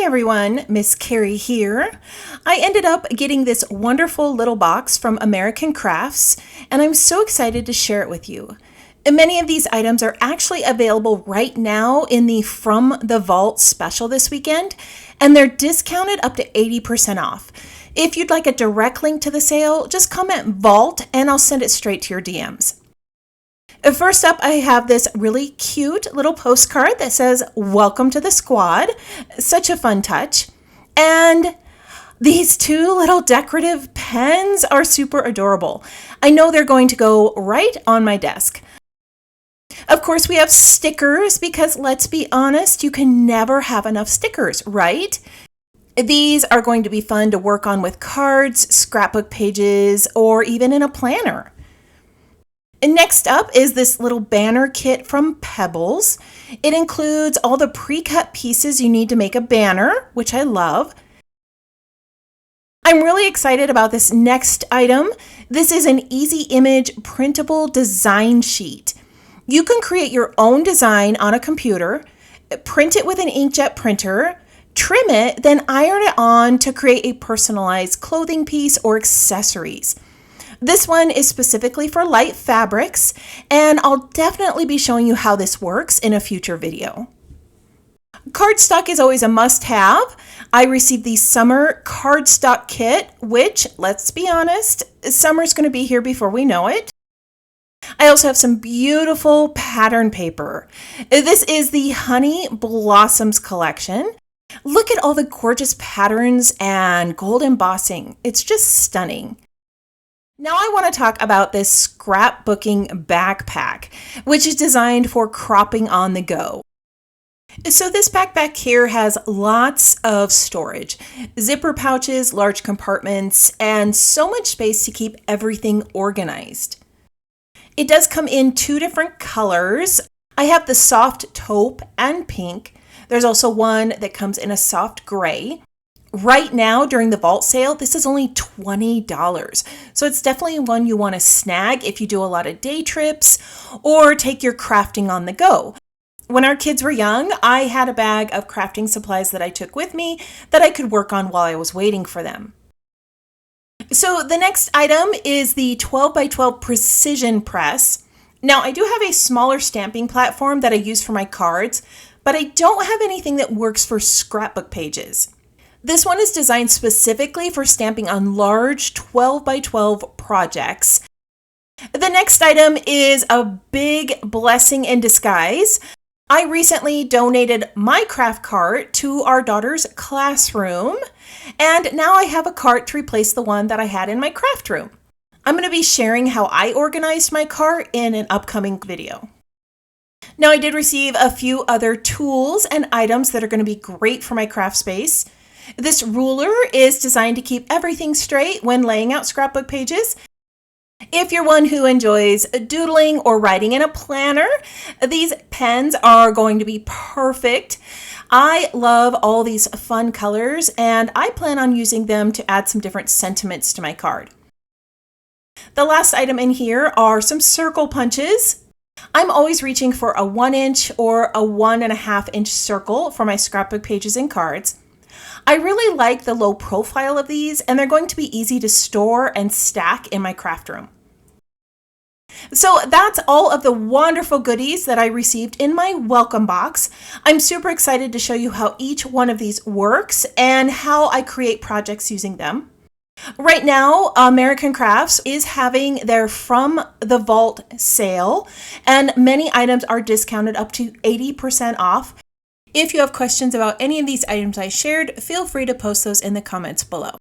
Hi everyone, Miss Carrie here. I ended up getting this wonderful little box from American Crafts, and I'm so excited to share it with you. And many of these items are actually available right now in the From the Vault special this weekend, and they're discounted up to 80% off. If you'd like a direct link to the sale, just comment Vault and I'll send it straight to your DMs. First up, I have this really cute little postcard that says, "Welcome to the squad." Such a fun touch. And these two little decorative pens are super adorable. I know they're going to go right on my desk. Of course, we have stickers because let's be honest, you can never have enough stickers, right? These are going to be fun to work on with cards, scrapbook pages, or even in a planner. And next up is this little banner kit from Pebbles. It includes all the pre-cut pieces you need to make a banner, which I love. I'm really excited about this next item. This is an easy image printable design sheet. You can create your own design on a computer, print it with an inkjet printer, trim it, then iron it on to create a personalized clothing piece or accessories. This one is specifically for light fabrics, and I'll definitely be showing you how this works in a future video. Cardstock is always a must-have. I received the summer cardstock kit, which, let's be honest, summer's going to be here before we know it. I also have some beautiful pattern paper. This is the Honey Blossoms collection. Look at all the gorgeous patterns and gold embossing. It's just stunning. Now I want to talk about this scrapbooking backpack, which is designed for cropping on the go. So this backpack here has lots of storage, zipper pouches, large compartments, and so much space to keep everything organized. It does come in two different colors. I have the soft taupe and pink. There's also one that comes in a soft gray. Right now, during the vault sale, this is only $20. So it's definitely one you want to snag if you do a lot of day trips or take your crafting on the go. When our kids were young, I had a bag of crafting supplies that I took with me that I could work on while I was waiting for them. So the next item is the 12 by 12 precision press. Now I do have a smaller stamping platform that I use for my cards, but I don't have anything that works for scrapbook pages. This one is designed specifically for stamping on large 12 by 12 projects. The next item is a big blessing in disguise. I recently donated my craft cart to our daughter's classroom, and now I have a cart to replace the one that I had in my craft room. I'm going to be sharing how I organized my cart in an upcoming video. Now, I did receive a few other tools and items that are going to be great for my craft space. This ruler is designed to keep everything straight when laying out scrapbook pages. If you're one who enjoys doodling or writing in a planner, these pens are going to be perfect. I love all these fun colors, and I plan on using them to add some different sentiments to my card. The last item in here are some circle punches. I'm always reaching for a 1-inch or a 1.5-inch circle for my scrapbook pages and cards. I really like the low profile of these, and they're going to be easy to store and stack in my craft room. So that's all of the wonderful goodies that I received in my welcome box. I'm super excited to show you how each one of these works and how I create projects using them. Right now, American Crafts is having their From the Vault sale, and many items are discounted up to 80% off. If you have questions about any of these items I shared, feel free to post those in the comments below.